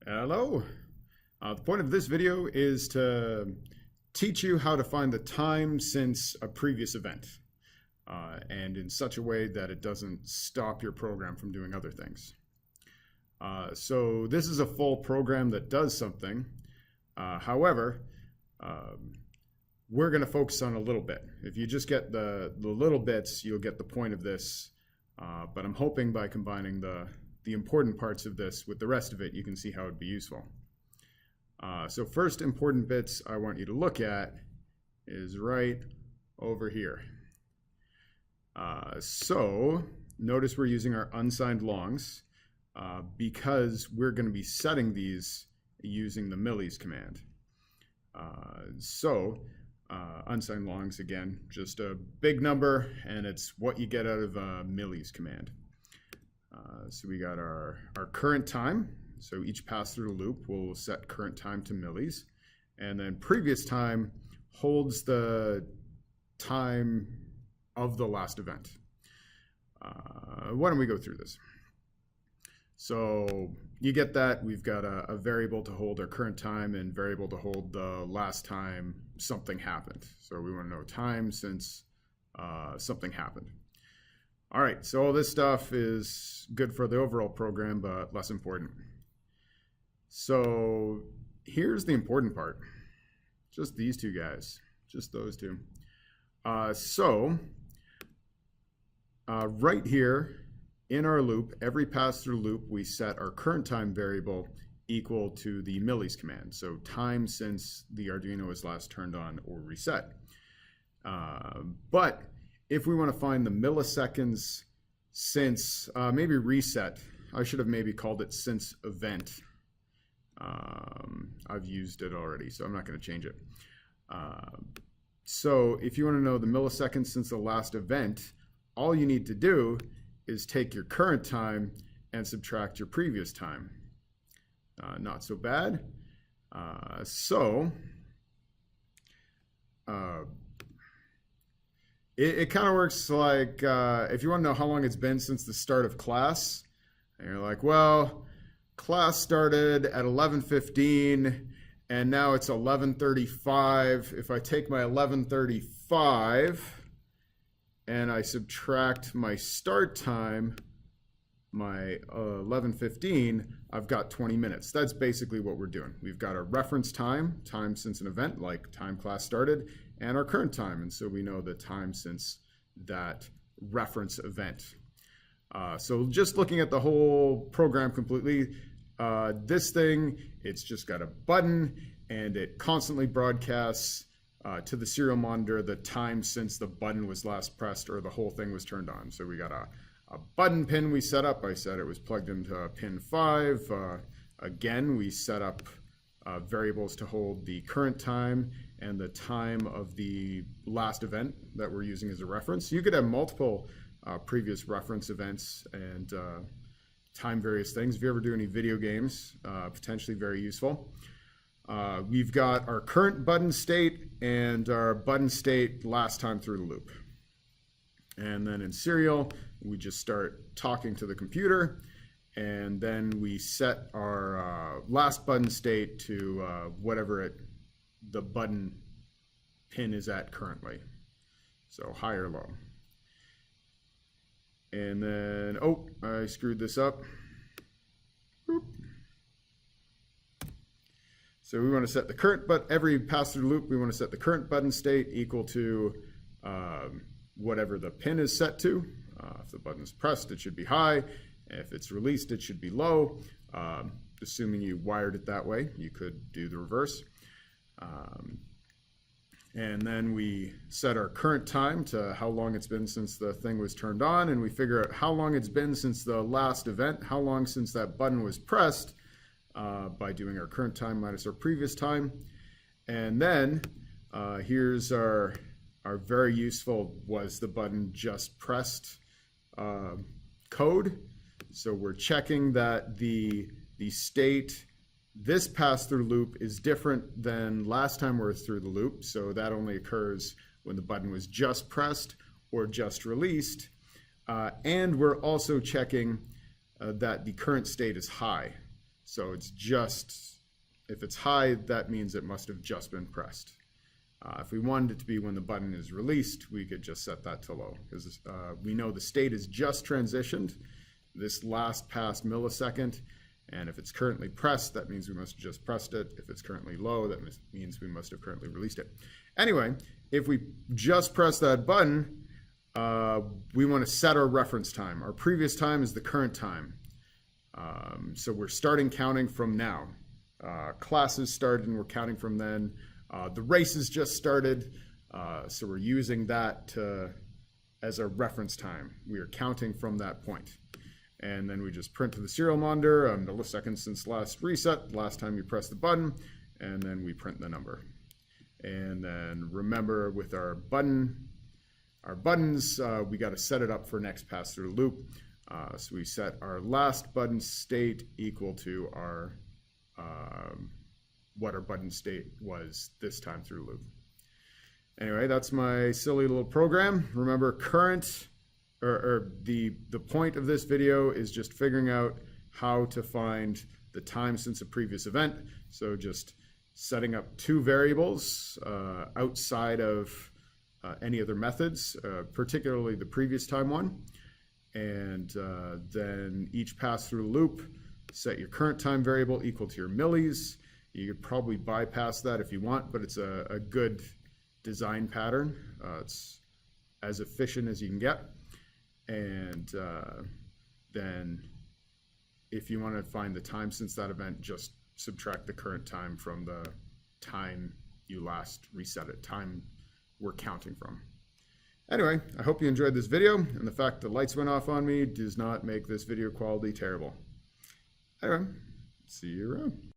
Hello. The point of this video is to teach you how to find the time since a previous event, and in such a way that it doesn't stop your program from doing other things. So this is a full program that does something. However, we're going to focus on a little bit. If you just get the little bits, you'll get the point of this. But I'm hoping by combining the important parts of this with the rest of it, you can see how it would be useful. So first important bits I want you to look at is right over here. So notice we're using our unsigned longs because we're going to be setting these using the millis command. Unsigned longs, again, just a big number, and it's what you get out of a millis command. So we got our current time. So each pass through the loop will set current time to millis, and then previous time holds the time of the last event. Why don't we go through this? So you get that we've got a variable to hold our current time and variable to hold the last time something happened. So we want to know time since something happened. All right, so all this stuff is good for the overall program, but less important. So here's the important part. Just these two guys, just those two. Right here in our loop, every pass through loop, we set our current time variable equal to the millis command. So time since the Arduino was last turned on or reset. But if we want to find the milliseconds since, maybe reset, I should have maybe called it since event. I've used it already, so I'm not going to change it. So if you want to know the milliseconds since the last event, all you need to do is take your current time and subtract your previous time. Not so bad. It kind of works like if you want to know how long it's been since the start of class, and you're like, well, class started at 11:15 and now it's 11:35. If I take my 11:35 and I subtract my start time, my 11:15, I've got 20 minutes. That's basically what we're doing. We've got our reference time, time since an event, like time class started, and our current time. And so we know the time since that reference event. So just looking at the whole program completely, this thing, it's just got a button and it constantly broadcasts to the serial monitor the time since the button was last pressed or the whole thing was turned on. So we got a button pin we set up. I said it was plugged into pin 5. Again, we set up variables to hold the current time and the time of the last event that we're using as a reference. You could have multiple previous reference events and time various things. If you ever do any video games, potentially very useful. We've got our current button state and our button state last time through the loop. And then in serial, we just start talking to the computer, and then we set our last button state to whatever the button pin is at currently. So high or low. And then, oh, I screwed this up. Boop. So we want to set the current, but every pass through loop, we want to set the current button state equal to whatever the pin is set to. If the button is pressed, it should be high. If it's released, it should be low. Assuming you wired it that way, you could do the reverse. And then we set our current time to how long it's been since the thing was turned on, and we figure out how long it's been since the last event, how long since that button was pressed, by doing our current time minus our previous time. And then here's our very useful was the button just pressed code. So we're checking that the state this pass-through loop is different than last time we were through the loop. So that only occurs when the button was just pressed or just released. And we're also checking that the current state is high. So it's just, if it's high, that means it must have just been pressed. If we wanted it to be when the button is released, we could just set that to low, because we know the state is just transitioned this last past millisecond, and if it's currently pressed, that means we must have just pressed it. If it's currently low, that means we must have currently released it. Anyway, if we just press that button, we want to set our reference time. Our previous time is the current time. So we're starting counting from now. Classes started and we're counting from then. The race has just started, so we're using that as our reference time. We are counting from that point. And then we just print to the serial monitor, milliseconds since last reset, last time you press the button, and then we print the number. And then remember, with our buttons, we got to set it up for next pass through loop. So we set our last button state equal to our what our button state was this time through loop. Anyway, that's my silly little program. Remember, current, or the point of this video is just figuring out how to find the time since a previous event. So just setting up two variables outside of any other methods, particularly the previous time one. And then each pass through loop, set your current time variable equal to your millis. You could probably bypass that if you want, but it's a good design pattern. It's as efficient as you can get. And then if you want to find the time since that event, just subtract the current time from the time you last reset it, time we're counting from. Anyway, I hope you enjoyed this video, and the fact the lights went off on me does not make this video quality terrible. Anyway, see you around.